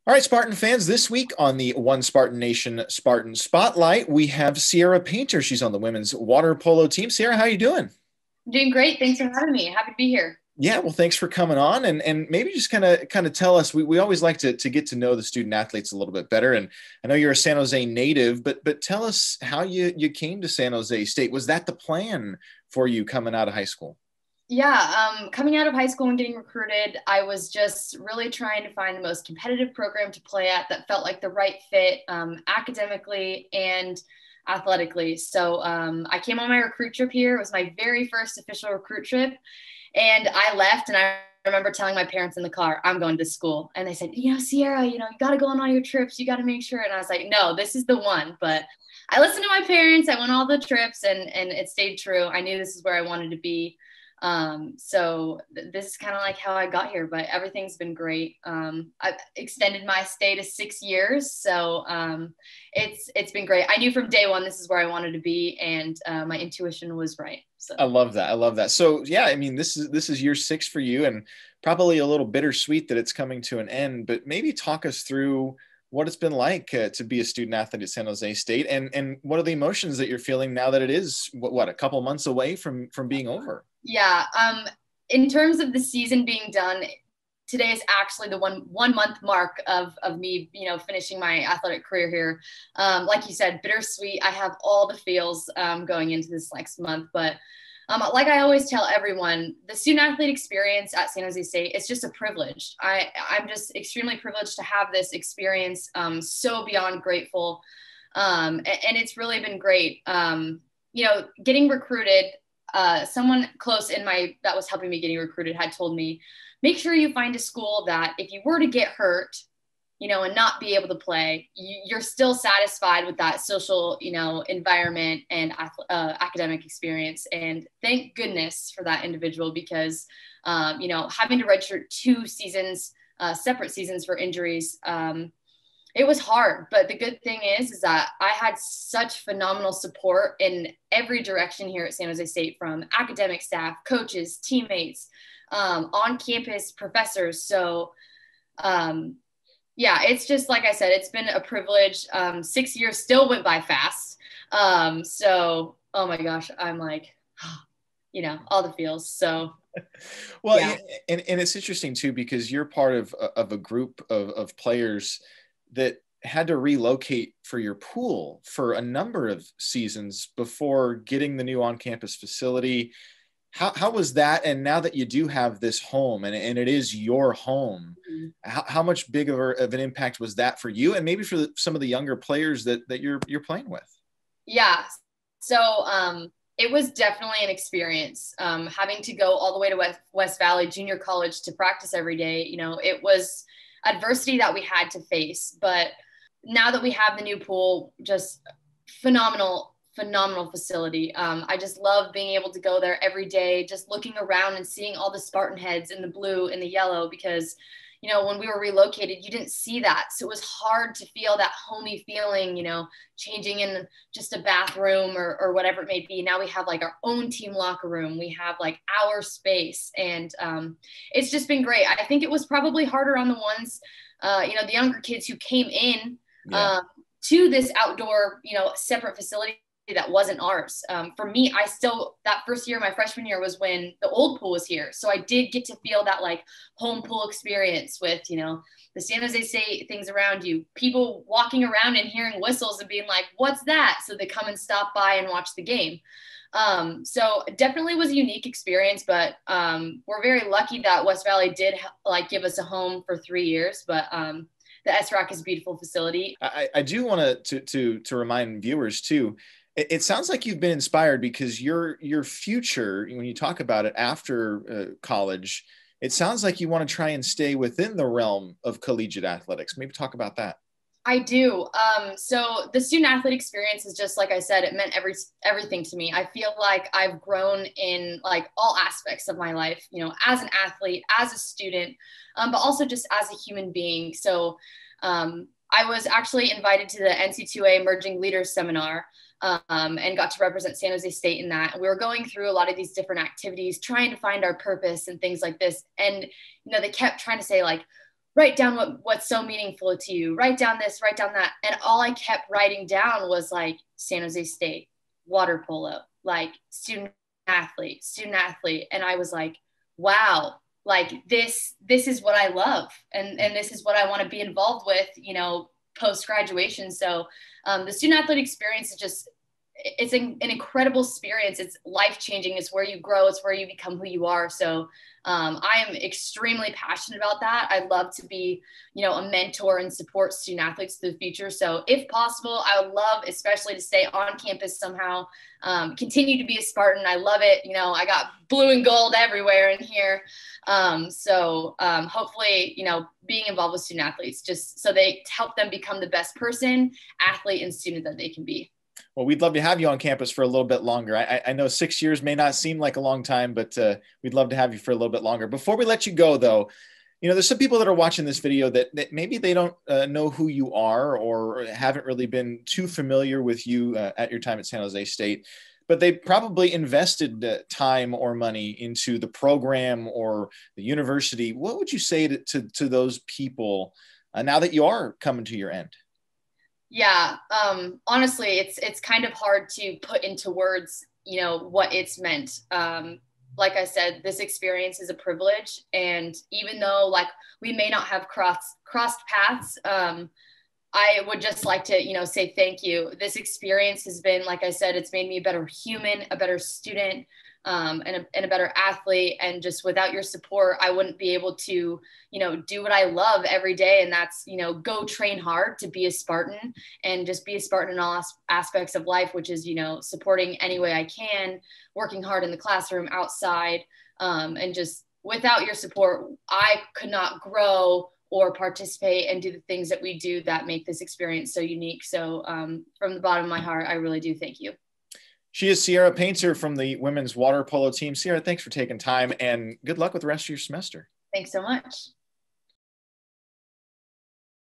All right, Spartan fans, this week on the One Spartan Nation Spartan Spotlight, we have Sierra Painter. She's on the women's water polo team. Sierra, how you doing? I'm doing great. Thanks for having me. Happy to be here. Yeah, well, thanks for coming on and maybe just kind of tell us. We always like to get to know the student athletes a little bit better. And I know you're a San Jose native, but tell us how you came to San Jose State. Was that the plan for you coming out of high school? Coming out of high school and getting recruited, I was just really trying to find the most competitive program to play at that felt like the right fit academically and athletically. So I came on my recruit trip here. It was my very first official recruit trip. And I left and I remember telling my parents in the car, I'm going to school. And they said, Sierra, you got to go on all your trips. You got to make sure. And I was like, no, this is the one. But I listened to my parents. I went all the trips and it stayed true. I knew this is where I wanted to be. This is kind of like how I got here, but everything's been great. I've extended my stay to 6 years. It's been great. I knew from day one, this is where I wanted to be. And my intuition was right. So. I love that. I love that. So yeah, I mean, this is year six for you, and probably a little bittersweet that it's coming to an end. But maybe talk us through what it's been like to be a student athlete at San Jose State, and what are the emotions that you're feeling now that it is what a couple months away from being over. Yeah. In terms of the season being done, today is actually the one month mark of me, finishing my athletic career here. Like you said, bittersweet. I have all the feels going into this next month, but like I always tell everyone, the student athlete experience at San Jose State is just a privilege. I'm just extremely privileged to have this experience. So beyond grateful, and it's really been great. Getting recruited. Someone close that was helping me getting recruited had told me, make sure you find a school that if you were to get hurt, and not be able to play, you're still satisfied with that social, environment and academic experience. And thank goodness for that individual because, having to redshirt 2 seasons, separate seasons for injuries, it was hard, but the good thing is that I had such phenomenal support in every direction here at San Jose State, from academic staff, coaches, teammates, on campus professors. It's just like I said, it's been a privilege. 6 years still went by fast. Oh my gosh, I'm like, all the feels. So Well, yeah. And it's interesting too, because you're part of a group of players that had to relocate for your pool for a number of seasons before getting the new on-campus facility. How was that? And now that you do have this home and it is your home, mm-hmm. how much big of an impact was that for you, and maybe for some of the younger players that you're playing with? Yeah. So it was definitely an experience, having to go all the way to West Valley Junior College to practice every day. It was adversity that we had to face, but now that we have the new pool, just phenomenal facility. I just love being able to go there every day, just looking around and seeing all the Spartan heads in the blue and the yellow, because when we were relocated, you didn't see that. So it was hard to feel that homey feeling, changing in just a bathroom or whatever it may be. Now we have like our own team locker room. We have like our space, and it's just been great. I think it was probably harder on the ones, the younger kids who came in to this outdoor, separate facility that wasn't ours. For me, that first year, my freshman year, was when the old pool was here. So I did get to feel that like home pool experience with, the San Jose State things around you, people walking around and hearing whistles and being like, what's that? So they come and stop by and watch the game. So definitely was a unique experience, but we're very lucky that West Valley did give us a home for 3 years. But the SROC is a beautiful facility. I do want to remind viewers too, it sounds like you've been inspired, because your future, when you talk about it after college, it sounds like you want to try and stay within the realm of collegiate athletics. Maybe talk about that. I do. So the student athlete experience is just, like I said, it meant everything to me. I feel like I've grown in like all aspects of my life, as an athlete, as a student, but also just as a human being. So I was actually invited to the NC2A Emerging Leaders Seminar, and got to represent San Jose State in that. And we were going through a lot of these different activities, trying to find our purpose and things like this. And, they kept trying to say like, write down what's so meaningful to you, write down this, write down that. And all I kept writing down was like San Jose State, water polo, like student athlete. And I was like, wow, like this is what I love. And this is what I want to be involved with, you know, post graduation. So the student athlete experience is just, it's an incredible experience. It's life-changing. It's where you grow. It's where you become who you are. So I am extremely passionate about that. I love to be, you know, a mentor and support student athletes to the future. So if possible, I would love, especially to stay on campus somehow, continue to be a Spartan. I love it. You know, I got blue and gold everywhere in here. Hopefully, you know, being involved with student athletes, just so they help them become the best person, athlete, and student that they can be. Well, we'd love to have you on campus for a little bit longer. I know 6 years may not seem like a long time, but we'd love to have you for a little bit longer. Before we let you go, though, you know, there's some people that are watching this video that maybe they don't know who you are or haven't really been too familiar with you at your time at San Jose State, but they probably invested time or money into the program or the university. What would you say to those people now that you are coming to your end? Yeah. Honestly, it's kind of hard to put into words, you know, what it's meant. Like I said, this experience is a privilege. And even though like we may not have crossed paths, I would just like to, you know, say thank you. This experience has been, like I said, it's made me a better human, a better student, and a better athlete. And just without your support, I wouldn't be able to, you know, do what I love every day. And that's, you know, go train hard to be a Spartan and just be a Spartan in all aspects of life, which is, you know, supporting any way I can, working hard in the classroom, outside, and just without your support, I could not grow or participate and do the things that we do that make this experience so unique. So from the bottom of my heart, I really do thank you. She is Sierra Painter from the women's water polo team. Sierra, thanks for taking time and good luck with the rest of your semester. Thanks so much.